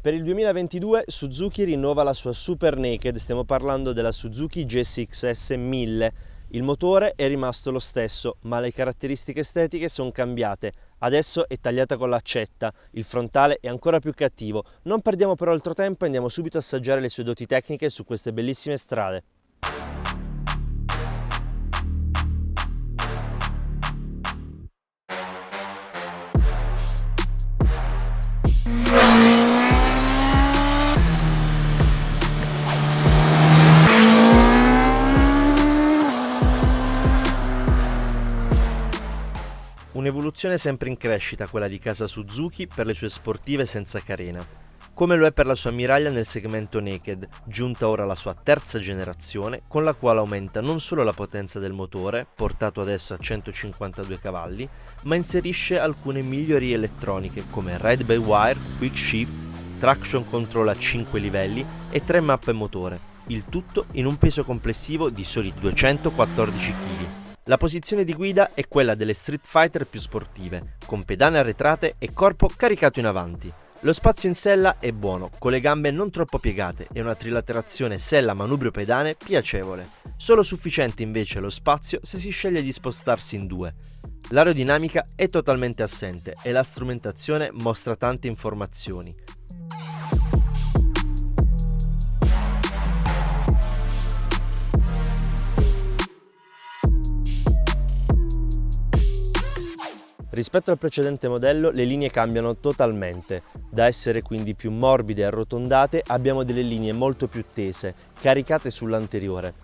Per il 2022 Suzuki rinnova la sua Super Naked, stiamo parlando della Suzuki GSX-S 1000. Il motore è rimasto lo stesso, ma le caratteristiche estetiche sono cambiate. Adesso è tagliata con l'accetta, il frontale è ancora più cattivo. Non perdiamo però altro tempo e andiamo subito a assaggiare le sue doti tecniche su queste bellissime strade. Un'evoluzione sempre in crescita quella di casa Suzuki per le sue sportive senza carena, come lo è per la sua ammiraglia nel segmento Naked, giunta ora alla sua terza generazione, con la quale aumenta non solo la potenza del motore, portato adesso a 152 cavalli, ma inserisce alcune migliorie elettroniche come ride-by-wire, quick shift, traction control a 5 livelli e 3 mappe motore, il tutto in un peso complessivo di soli 214 kg. La posizione di guida è quella delle Street Fighter più sportive, con pedane arretrate e corpo caricato in avanti. Lo spazio in sella è buono, con le gambe non troppo piegate e una trilaterazione sella-manubrio-pedane piacevole. Solo sufficiente invece lo spazio se si sceglie di spostarsi in due. L'aerodinamica è totalmente assente e la strumentazione mostra tante informazioni. Rispetto al precedente modello le linee cambiano totalmente, da essere quindi più morbide e arrotondate abbiamo delle linee molto più tese, caricate sull'anteriore.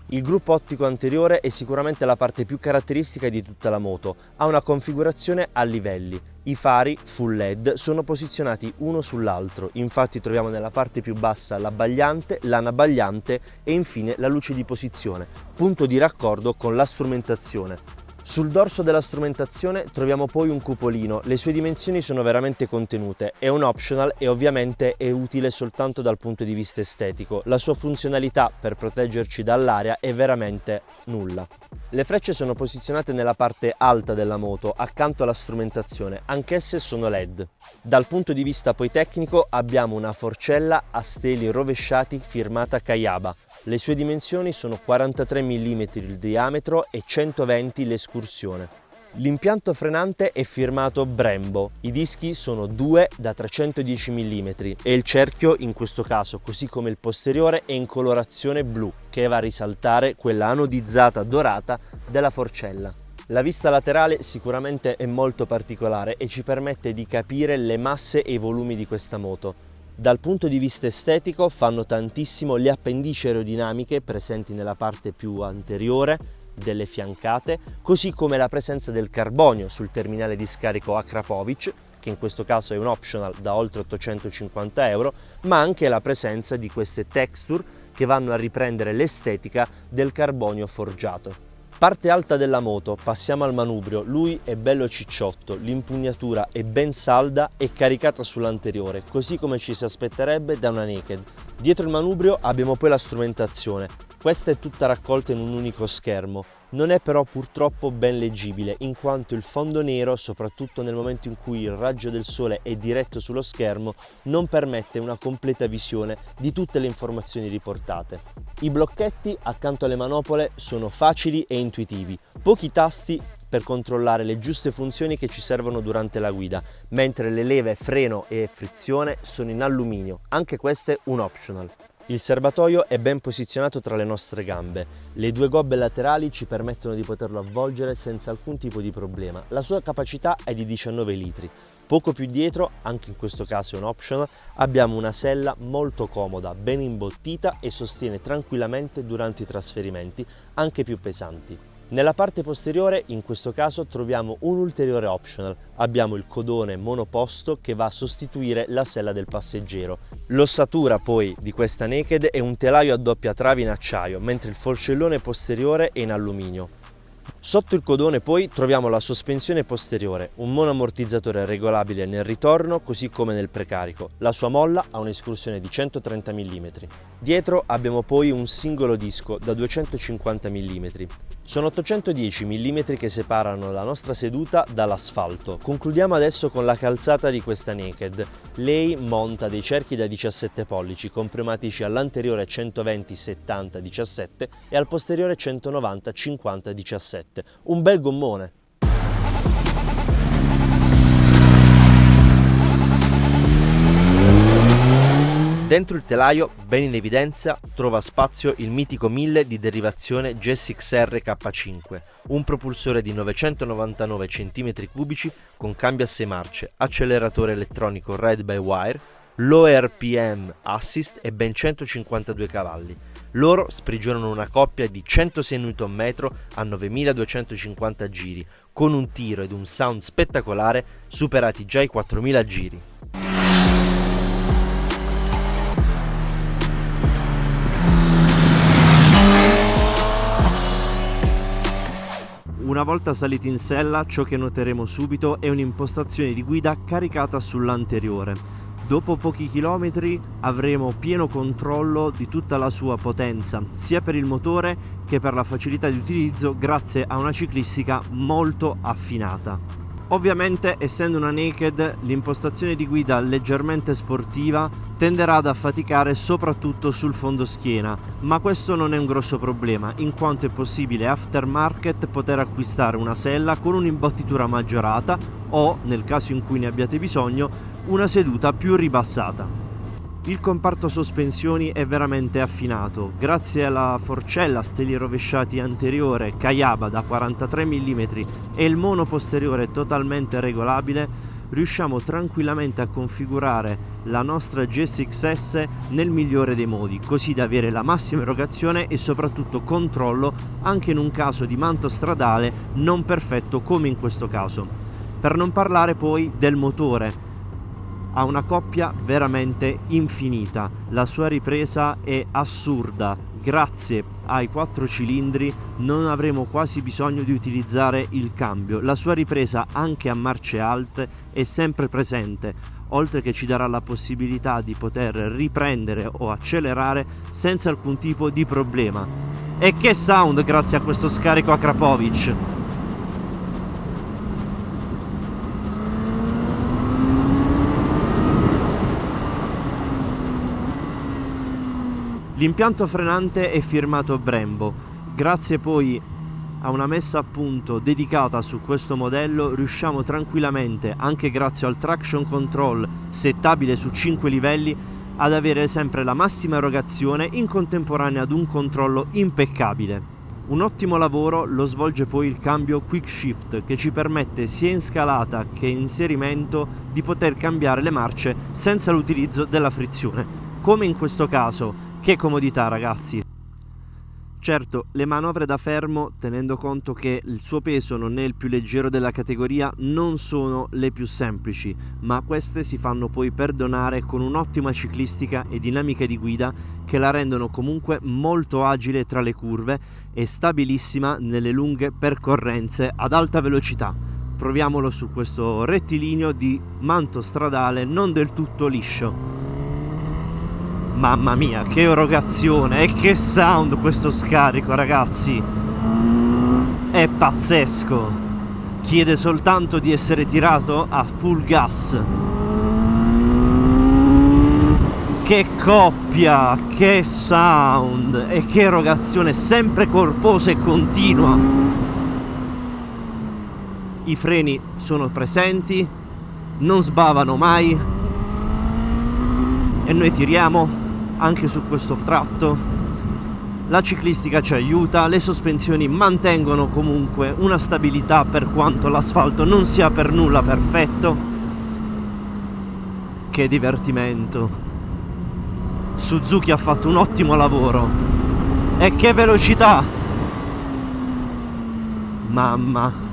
Il gruppo ottico anteriore è sicuramente la parte più caratteristica di tutta la moto, ha una configurazione a livelli. I fari full LED sono posizionati uno sull'altro, infatti troviamo nella parte più bassa l'abbagliante, l'anabbagliante e infine la luce di posizione, punto di raccordo con la strumentazione. Sul dorso della strumentazione troviamo poi un cupolino, le sue dimensioni sono veramente contenute, è un optional e ovviamente è utile soltanto dal punto di vista estetico, la sua funzionalità per proteggerci dall'aria è veramente nulla. Le frecce sono posizionate nella parte alta della moto, accanto alla strumentazione, anch'esse sono LED. Dal punto di vista poi tecnico abbiamo una forcella a steli rovesciati firmata Kayaba. Le sue dimensioni sono 43 mm il diametro e 120 l'escursione. L'impianto frenante è firmato Brembo, i dischi sono 2 da 310 mm e il cerchio in questo caso, così come il posteriore, è in colorazione blu che va a risaltare quella anodizzata dorata della forcella. La vista laterale sicuramente è molto particolare e ci permette di capire le masse e i volumi di questa moto. Dal punto di vista estetico fanno tantissimo le appendici aerodinamiche presenti nella parte più anteriore delle fiancate, così come la presenza del carbonio sul terminale di scarico Akrapovic, che in questo caso è un optional da oltre 850 euro, ma anche la presenza di queste texture che vanno a riprendere l'estetica del carbonio forgiato. Parte alta della moto, passiamo al manubrio, lui è bello cicciotto, l'impugnatura è ben salda e caricata sull'anteriore, così come ci si aspetterebbe da una Naked. Dietro il manubrio abbiamo poi la strumentazione, questa è tutta raccolta in un unico schermo, non è però purtroppo ben leggibile in quanto il fondo nero, soprattutto nel momento in cui il raggio del sole è diretto sullo schermo, non permette una completa visione di tutte le informazioni riportate. I blocchetti accanto alle manopole sono facili e intuitivi, pochi tasti per controllare le giuste funzioni che ci servono durante la guida, mentre le leve freno e frizione sono in alluminio, anche queste un optional. Il serbatoio è ben posizionato tra le nostre gambe, le due gobbe laterali ci permettono di poterlo avvolgere senza alcun tipo di problema, la sua capacità è di 19 litri. Poco più dietro, anche in questo caso è un optional, abbiamo una sella molto comoda, ben imbottita e sostiene tranquillamente durante i trasferimenti, anche più pesanti. Nella parte posteriore, in questo caso, troviamo un ulteriore optional. Abbiamo il codone monoposto che va a sostituire la sella del passeggero. L'ossatura poi di questa Naked è un telaio a doppia trave in acciaio, mentre il forcellone posteriore è in alluminio. Sotto il codone poi troviamo la sospensione posteriore, un monoammortizzatore regolabile nel ritorno così come nel precarico. La sua molla ha un'escursione di 130 mm. Dietro abbiamo poi un singolo disco da 250 mm. Sono 810 mm che separano la nostra seduta dall'asfalto. Concludiamo adesso con la calzata di questa Naked. Lei monta dei cerchi da 17 pollici con pneumatici all'anteriore 120-70-17 e al posteriore 190-50-17. Un bel gommone! Dentro il telaio, ben in evidenza, trova spazio il mitico 1000 di derivazione GSX-R K5, un propulsore di 999 cm3 con cambio a 6 marce, acceleratore elettronico ride-by-wire, low RPM assist e ben 152 cavalli. Loro sprigionano una coppia di 106 Nm a 9250 giri, con un tiro ed un sound spettacolare superati già i 4000 giri. Una volta saliti in sella, ciò che noteremo subito è un'impostazione di guida caricata sull'anteriore. Dopo pochi chilometri avremo pieno controllo di tutta la sua potenza, sia per il motore che per la facilità di utilizzo grazie a una ciclistica molto affinata. Ovviamente, essendo una Naked, l'impostazione di guida leggermente sportiva tenderà ad affaticare soprattutto sul fondoschiena, ma questo non è un grosso problema, in quanto è possibile aftermarket poter acquistare una sella con un'imbottitura maggiorata o, nel caso in cui ne abbiate bisogno, una seduta più ribassata. Il comparto sospensioni è veramente affinato, grazie alla forcella a steli rovesciati anteriore Kayaba da 43 mm e il mono posteriore totalmente regolabile, riusciamo tranquillamente a configurare la nostra GSX-S nel migliore dei modi, così da avere la massima erogazione e soprattutto controllo anche in un caso di manto stradale non perfetto come in questo caso. Per non parlare poi del motore. Ha una coppia veramente infinita, la sua ripresa è assurda, grazie ai 4 cilindri non avremo quasi bisogno di utilizzare il cambio, la sua ripresa anche a marce alte è sempre presente, oltre che ci darà la possibilità di poter riprendere o accelerare senza alcun tipo di problema. E che sound grazie a questo scarico a Krapovic! L'impianto frenante è firmato Brembo, grazie poi a una messa a punto dedicata su questo modello riusciamo tranquillamente, anche grazie al traction control settabile su 5 livelli, ad avere sempre la massima erogazione in contemporanea ad un controllo impeccabile. Un ottimo lavoro lo svolge poi il cambio Quick Shift che ci permette sia in scalata che in inserimento di poter cambiare le marce senza l'utilizzo della frizione, come in questo caso. Che comodità, ragazzi! Certo, le manovre da fermo, tenendo conto che il suo peso non è il più leggero della categoria, non sono le più semplici, ma queste si fanno poi perdonare con un'ottima ciclistica e dinamica di guida che la rendono comunque molto agile tra le curve e stabilissima nelle lunghe percorrenze ad alta velocità. Proviamolo su questo rettilineo di manto stradale non del tutto liscio. Mamma mia, che erogazione e che sound questo scarico, ragazzi! È pazzesco! Chiede soltanto di essere tirato a full gas. Che coppia, che sound e che erogazione sempre corposa e continua! I freni sono presenti, non sbavano mai e noi tiriamo anche su questo tratto. La ciclistica ci aiuta, le sospensioni mantengono comunque una stabilità per quanto l'asfalto non sia per nulla perfetto. Che divertimento! Suzuki ha fatto un ottimo lavoro. E che velocità! Mamma!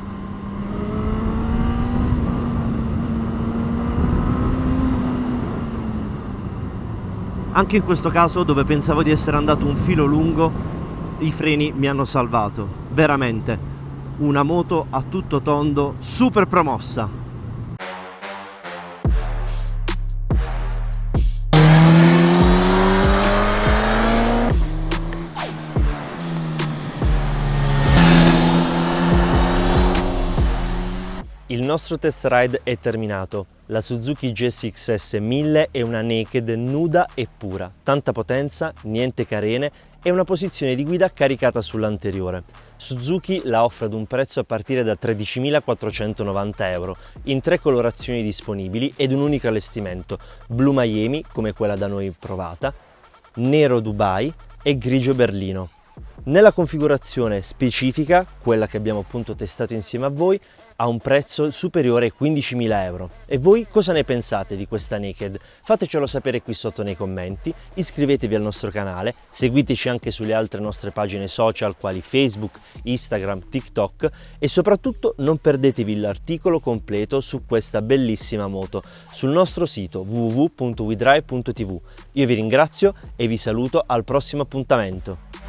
Anche in questo caso, dove pensavo di essere andato un filo lungo, i freni mi hanno salvato. Veramente, una moto a tutto tondo, super promossa. nostro test ride è terminato. La Suzuki GSX-S 1000 è una naked nuda e pura, tanta potenza, niente carene e una posizione di guida caricata sull'anteriore. Suzuki la offre ad un prezzo a partire da 13.490 euro, in 3 colorazioni disponibili ed un unico allestimento, blu Miami come quella da noi provata, nero Dubai e grigio Berlino. Nella configurazione specifica, quella che abbiamo appunto testato insieme a voi, ha un prezzo superiore ai 15.000 euro. E voi cosa ne pensate di questa naked? Fatecelo sapere qui sotto nei commenti, iscrivetevi al nostro canale, seguiteci anche sulle altre nostre pagine social quali Facebook, Instagram, TikTok e soprattutto non perdetevi l'articolo completo su questa bellissima moto sul nostro sito www.wedrive.tv. Io vi ringrazio e vi saluto al prossimo appuntamento.